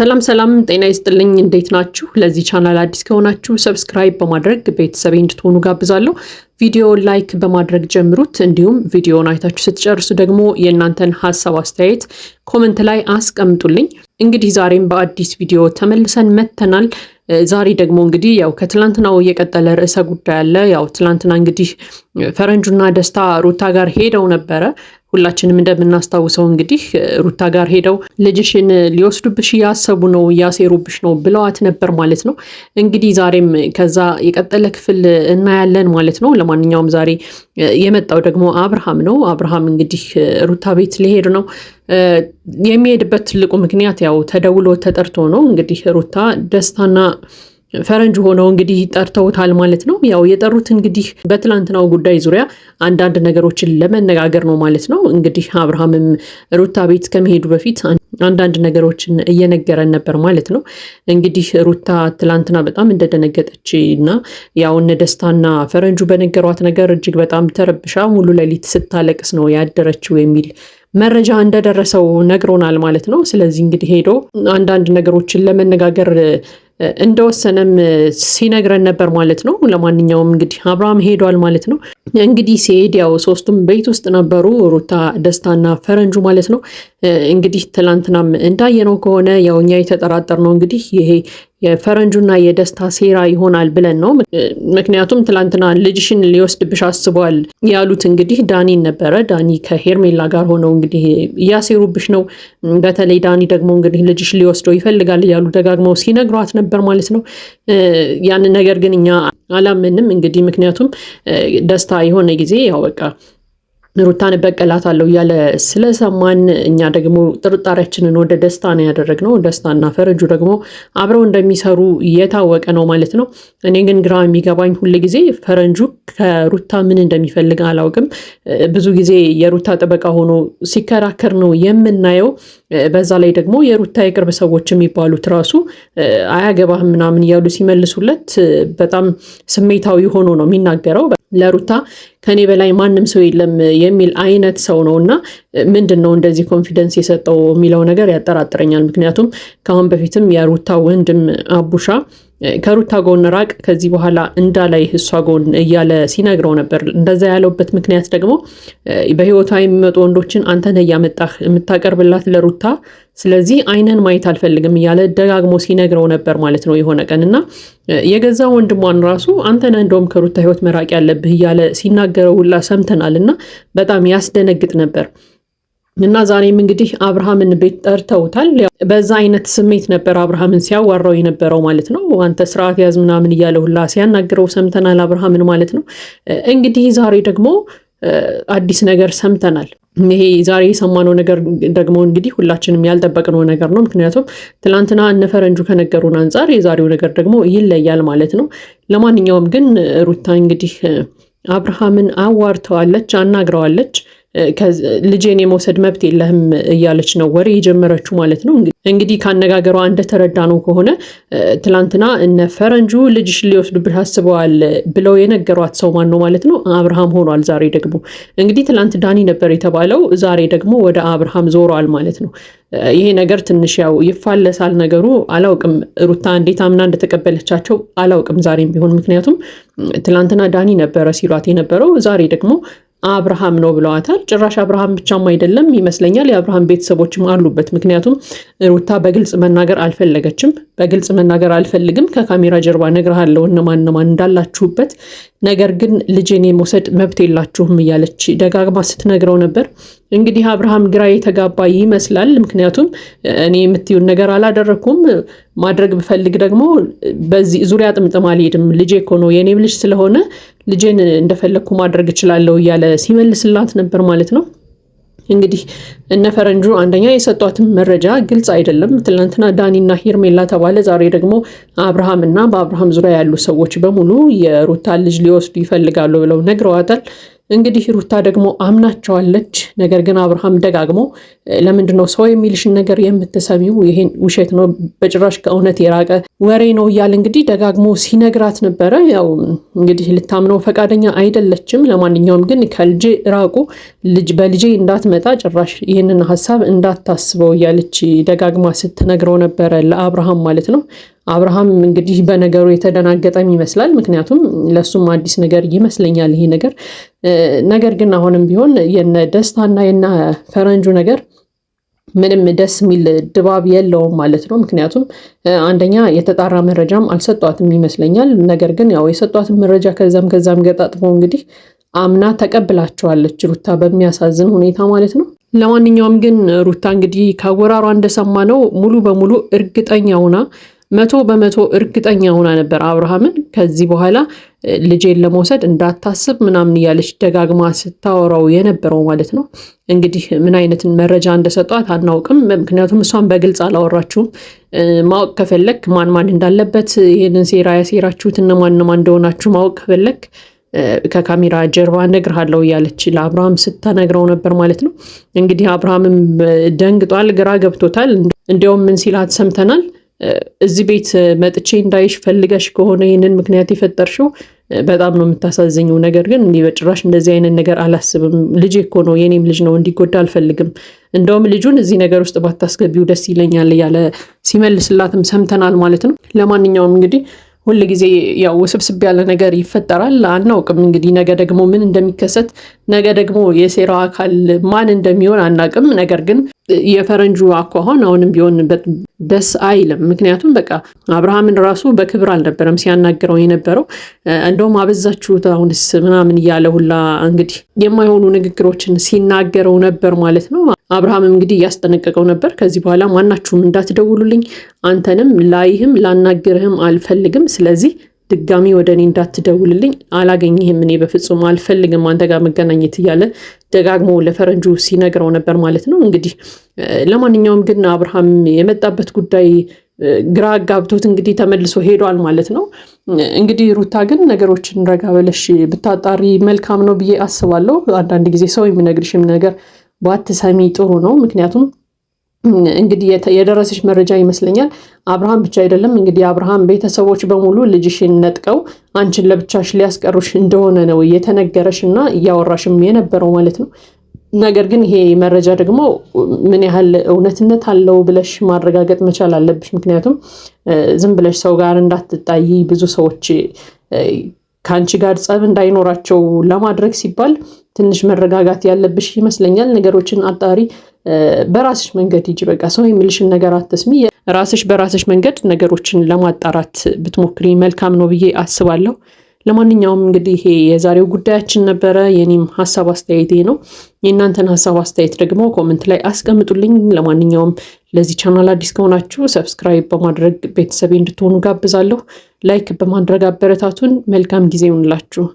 ሰላም ሰላም ጤና ይስጥልኝ እንዴት ናችሁ? ለዚህ ቻናል አዲስ ከሆናችሁ ሰብስክራይብ በማድረግ ቤተሰብ እንድትሆኑ ጋብዛለሁ። ቪዲዮ ላይክ በማድረግ ጀምሩት። እንዲሁም ቪዲዮውን አይታችሁ ስትጨርሱ ደግሞ የእናንተን ሐሳብ አስተያየት ኮሜንት ላይ አስቀምጡልኝ። እንግዲህ ዛሬም በአዲስ ቪዲዮ ተመልሰን መተናል። ዛሬ ደግሞ እንግዲህ ያው ከትላንትናው የቀጠለ ርዕሰ ጉዳይ አለ። ያው ትላንትና እንግዲህ ፈረንጁና ደስታ ሩታ ጋር ሄደው ነበረ። ሁላችንም እንደምናስታውሰው እንግዲህ ሩታ ጋር ሄደው ልጅሽን ሊወስዱብሽ ያሰቡ ነው ያሴሩብሽ ነው ብለዋት ነበር ማለት ነው። እንግዲህ ዛሬም ከዛ የቀጠለ ክፍል እናያለን ማለት ነው። ለማንኛውም ዛሬ የመጣው ደግሞ አብርሃም ነው። አብርሃም እንግዲህ ሩታ ቤት ሊሄድ ነው። የሚሄድበት ትልቁ ምክንያት ያው ተደውሎ ተጠርቶ ነው። እንግዲህ ሩታ ደስታና ፈረንጅ ሆነው እንግዲህ ጠርተውታል ማለት ነው። ያው የጠሩት እንግዲህ በትላንትናው ጉዳይ ዙሪያ አንዳንድ ነገሮችን ለመነጋገር ነው ማለት ነው። እንግዲህ አብርሃምም ሩታ ቤት ከመሄዱ በፊት አንዳንድ ነገሮችን እየነገረን ነበር ማለት ነው። እንግዲህ ሩታ ትላንትና በጣም እንደደነገጠች እና ያው እነ ደስታና ፈረንጁ በነገሯት ነገር እጅግ በጣም ተረብሻ ሙሉ ሌሊት ስታለቅስ ነው ያደረችው የሚል መረጃ እንደደረሰው ነግሮናል ማለት ነው። ስለዚህ እንግዲህ ሄዶ አንዳንድ ነገሮችን ለመነጋገር እንደወሰነም ሲነግረን ነበር ማለት ነው። ለማንኛውም እንግዲህ አብርሃም ሄዷል ማለት ነው። እንግዲህ ሲሄድ ያው ሶስቱም ቤት ውስጥ ነበሩ፣ ሩታ ደስታና ፈረንጁ ማለት ነው። እንግዲህ ትላንትናም እንዳየነው ከሆነ ያው እኛ የተጠራጠርነው እንግዲህ ይሄ የፈረንጁና የደስታ ሴራ ይሆናል ብለን ነው። ምክንያቱም ትላንትና ልጅሽን ሊወስድብሽ አስቧል ያሉት እንግዲህ ዳኒን ነበረ። ዳኒ ከሄርሜላ ጋር ሆነው እንግዲህ እያሴሩብሽ ነው፣ በተለይ ዳኒ ደግሞ እንግዲህ ልጅሽ ሊወስደው ይፈልጋል እያሉ ደጋግመው ሲነግሯት ነበር ማለት ነው። ያንን ነገር ግን እኛ አላምንም እንግዲህ ምክንያቱም ደስታ የሆነ ጊዜ ያው በቃ ሩታን በቀላታለሁ እያለ ስለሰማን እኛ ደግሞ ጥርጣሬያችንን ወደ ደስታ ነው ያደረግነው። ደስታና ፈረንጁ ደግሞ አብረው እንደሚሰሩ የታወቀ ነው ማለት ነው። እኔ ግን ግራ የሚገባኝ ሁል ጊዜ ፈረንጁ ከሩታ ምን እንደሚፈልግ አላውቅም። ብዙ ጊዜ የሩታ ጠበቃ ሆኖ ሲከራከር ነው የምናየው። በዛ ላይ ደግሞ የሩታ የቅርብ ሰዎች የሚባሉት ራሱ አያገባህም ምናምን እያሉ ሲመልሱለት በጣም ስሜታዊ ሆኖ ነው የሚናገረው። ለሩታ ከኔ በላይ ማንም ሰው የለም የሚል አይነት ሰው ነው እና ምንድን ነው እንደዚህ ኮንፊደንስ የሰጠው የሚለው ነገር ያጠራጥረኛል። ምክንያቱም ከአሁን በፊትም የሩታ ወንድም አቡሻ ከሩታ ጎን ራቅ፣ ከዚህ በኋላ እንዳላይ እሷ ጎን እያለ ሲነግረው ነበር። እንደዛ ያለውበት ምክንያት ደግሞ በህይወቷ የሚመጡ ወንዶችን አንተን እያመጣህ የምታቀርብላት ለሩታ፣ ስለዚህ አይነን ማየት አልፈልግም እያለ ደጋግሞ ሲነግረው ነበር ማለት ነው የሆነ ቀን እና የገዛ ወንድሟን ራሱ አንተን እንደውም ከሩታ ህይወት መራቅ ያለብህ እያለ ሲናገረው ሁላ ሰምተናል እና በጣም ያስደነግጥ ነበር። እና ዛሬም እንግዲህ አብርሃምን ቤት ጠርተውታል። በዛ አይነት ስሜት ነበር አብርሃምን ሲያዋራው የነበረው ማለት ነው። አንተ ስርዓት ያዝ ምናምን እያለ ሁላ ሲያናግረው ሰምተናል አብርሃምን ማለት ነው። እንግዲህ ዛሬ ደግሞ አዲስ ነገር ሰምተናል። ይሄ ዛሬ የሰማነው ነገር ደግሞ እንግዲህ ሁላችንም ያልጠበቅነው ነገር ነው። ምክንያቱም ትላንትና እነ ፈረንጁ ከነገሩን አንጻር የዛሬው ነገር ደግሞ ይለያል ማለት ነው። ለማንኛውም ግን ሩታ እንግዲህ አብርሃምን አዋርተዋለች፣ አናግረዋለች። ልጄን የመውሰድ መብት የለህም እያለች ነው ወሬ የጀመረችው ማለት ነው። እንግዲህ ካነጋገሯ እንደተረዳ ነው ከሆነ ትላንትና እነ ፈረንጁ ልጅሽ ሊወስዱብሽ አስበዋል ብለው የነገሯት ሰው ማን ነው ማለት ነው? አብርሃም ሆኗል። ዛሬ ደግሞ እንግዲህ ትላንት ዳኒ ነበር የተባለው፣ ዛሬ ደግሞ ወደ አብርሃም ዞሯል ማለት ነው። ይሄ ነገር ትንሽ ያው ይፋለሳል ነገሩ። አላውቅም ሩታ እንዴት አምና እንደተቀበለቻቸው አላውቅም ዛሬም ቢሆን። ምክንያቱም ትላንትና ዳኒ ነበረ ሲሏት የነበረው፣ ዛሬ ደግሞ አብርሃም ነው ብለዋታል። ጭራሽ አብርሃም ብቻም አይደለም ይመስለኛል የአብርሃም ቤተሰቦችም አሉበት። ምክንያቱም ሩታ በግልጽ መናገር አልፈለገችም። በግልጽ መናገር አልፈልግም፣ ከካሜራ ጀርባ እነግርሃለሁ እነማን እንዳላችሁበት፣ ነገር ግን ልጄን የመውሰድ መብት የላችሁም እያለች ደጋግማ ስትነግረው ነበር። እንግዲህ አብርሃም ግራ የተጋባ ይመስላል። ምክንያቱም እኔ የምትዩን ነገር አላደረኩም፣ ማድረግ ብፈልግ ደግሞ በዚህ ዙሪያ ጥምጥም አልሄድም፣ ልጄ እኮ ነው የኔም ልጅ ስለሆነ ልጄን እንደፈለግኩ ማድረግ እችላለሁ እያለ ሲመልስላት ነበር ማለት ነው። እንግዲህ እነ ፈረንጁ አንደኛ የሰጧትን መረጃ ግልጽ አይደለም። ትናንትና ዳኒና ሄርሜላ ተባለ፣ ዛሬ ደግሞ አብርሃም እና በአብርሃም ዙሪያ ያሉ ሰዎች በሙሉ የሩታ ልጅ ሊወስዱ ይፈልጋሉ ብለው ነግረዋታል። እንግዲህ ሩታ ደግሞ አምናቸዋለች። ነገር ግን አብርሃም ደጋግሞ ለምንድነው ሰው የሚልሽን ነገር የምትሰሚው? ይሄን ውሸት ነው፣ በጭራሽ ከእውነት የራቀ ወሬ ነው እያለ እንግዲህ ደጋግሞ ሲነግራት ነበረ። ያው እንግዲህ ልታምነው ፈቃደኛ አይደለችም። ለማንኛውም ግን ከልጄ ራቁ፣ በልጄ እንዳትመጣ፣ ጭራሽ ይህንን ሀሳብ እንዳታስበው እያለች ደጋግማ ስትነግረው ነበረ ለአብርሃም ማለት ነው። አብርሃም እንግዲህ በነገሩ የተደናገጠም ይመስላል። ምክንያቱም ለሱም አዲስ ነገር ይመስለኛል ይሄ ነገር። ነገር ግን አሁንም ቢሆን የነ ደስታና የነ ፈረንጁ ነገር ምንም ደስ የሚል ድባብ የለውም ማለት ነው። ምክንያቱም አንደኛ የተጣራ መረጃም አልሰጧትም ይመስለኛል። ነገር ግን ያው የሰጧትን መረጃ ከዛም ገጣጥሞ እንግዲህ አምና ተቀብላቸዋለች ሩታ በሚያሳዝን ሁኔታ ማለት ነው። ለማንኛውም ግን ሩታ እንግዲህ ከአወራሯ እንደሰማ ነው ሙሉ በሙሉ እርግጠኛ ሆና 100% እርግጠኛ ሆና ነበር አብርሃምን ከዚህ በኋላ ልጄን ለመውሰድ እንዳታስብ ምናምን እያለች ደጋግማ ስታወራው የነበረው ማለት ነው። እንግዲህ ምን አይነት መረጃ እንደሰጧት አናውቅም። ምክንያቱም እሷን በግልጽ አላወራችሁም። ማወቅ ከፈለክ ማን እንዳለበት ይህንን ሴራ ያሴራችሁት እነማን እንደሆናችሁ ማወቅ ከፈለክ ከካሜራ ጀርባ እነግርሃለሁ እያለች ለአብርሃም ስታነግረው ነበር ማለት ነው። እንግዲህ አብርሃምም ደንግጧል፣ ግራ ገብቶታል። እንዲያውም ምን ሲላት ሰምተናል። እዚህ ቤት መጥቼ እንዳይሽ ፈልገሽ ከሆነ ይህንን ምክንያት የፈጠርሽው በጣም ነው የምታሳዝኘው። ነገር ግን እኔ በጭራሽ እንደዚህ አይነት ነገር አላስብም። ልጄ እኮ ነው፣ የኔም ልጅ ነው፣ እንዲጎዳ አልፈልግም። እንደውም ልጁን እዚህ ነገር ውስጥ ባታስገቢው ደስ ይለኛል እያለ ሲመልስላትም ሰምተናል ማለት ነው። ለማንኛውም እንግዲህ ሁል ጊዜ ያው ውስብስብ ያለ ነገር ይፈጠራል። አናውቅም እንግዲህ ነገ ደግሞ ምን እንደሚከሰት፣ ነገ ደግሞ የሴራው አካል ማን እንደሚሆን አናውቅም። ነገር ግን የፈረንጁ አኳኋን አሁንም ቢሆን ደስ አይልም። ምክንያቱም በቃ አብርሃምን ራሱ በክብር አልነበረም ሲያናግረው የነበረው። እንደውም አበዛችሁት አሁንስ ምናምን እያለ ሁላ እንግዲህ የማይሆኑ ንግግሮችን ሲናገረው ነበር ማለት ነው። አብርሃምም እንግዲህ እያስጠነቀቀው ነበር። ከዚህ በኋላ ማናችሁም እንዳትደውሉልኝ፣ አንተንም ላይህም ላናግርህም አልፈልግም። ስለዚህ ድጋሚ ወደ እኔ እንዳትደውልልኝ፣ አላገኝህም፣ እኔ በፍጹም አልፈልግም አንተ ጋር መገናኘት እያለ ደጋግሞ ለፈረንጁ ሲነግረው ነበር ማለት ነው። እንግዲህ ለማንኛውም ግን አብርሃም የመጣበት ጉዳይ ግራ ጋብቶት እንግዲህ ተመልሶ ሄዷል ማለት ነው። እንግዲህ ሩታ ግን ነገሮችን ረጋ ብለሽ ብታጣሪ መልካም ነው ብዬ አስባለሁ። አንዳንድ ጊዜ ሰው የሚነግርሽም ነገር ባትሰሚ ጥሩ ነው። ምክንያቱም እንግዲህ የደረሰሽ መረጃ ይመስለኛል አብርሃም ብቻ አይደለም እንግዲህ አብርሃም ቤተሰቦች በሙሉ ልጅሽን ነጥቀው አንቺን ለብቻሽ ሊያስቀሩሽ እንደሆነ ነው የተነገረሽ እና እያወራሽም የነበረው ማለት ነው። ነገር ግን ይሄ መረጃ ደግሞ ምን ያህል እውነትነት አለው ብለሽ ማረጋገጥ መቻል አለብሽ። ምክንያቱም ዝም ብለሽ ሰው ጋር እንዳትጣይ ብዙ ሰዎች ከአንቺ ጋር ጸብ እንዳይኖራቸው ለማድረግ ሲባል ትንሽ መረጋጋት ያለብሽ ይመስለኛል። ነገሮችን አጣሪ፣ በራስሽ መንገድ ሂጂ። በቃ ሰው የሚልሽን ነገር አትስሚ። ራስሽ በራስሽ መንገድ ነገሮችን ለማጣራት ብትሞክሪ መልካም ነው ብዬ አስባለሁ። ለማንኛውም እንግዲህ ይሄ የዛሬው ጉዳያችን ነበረ። የኔም ሀሳብ አስተያየት ነው። የእናንተን ሀሳብ አስተያየት ደግሞ ኮመንት ላይ አስቀምጡልኝ። ለማንኛውም ለዚህ ቻናል አዲስ ከሆናችሁ ሰብስክራይብ በማድረግ ቤተሰቤ እንድትሆኑ ጋብዛለሁ። ላይክ በማድረግ አበረታቱን። መልካም ጊዜ ይሁንላችሁ።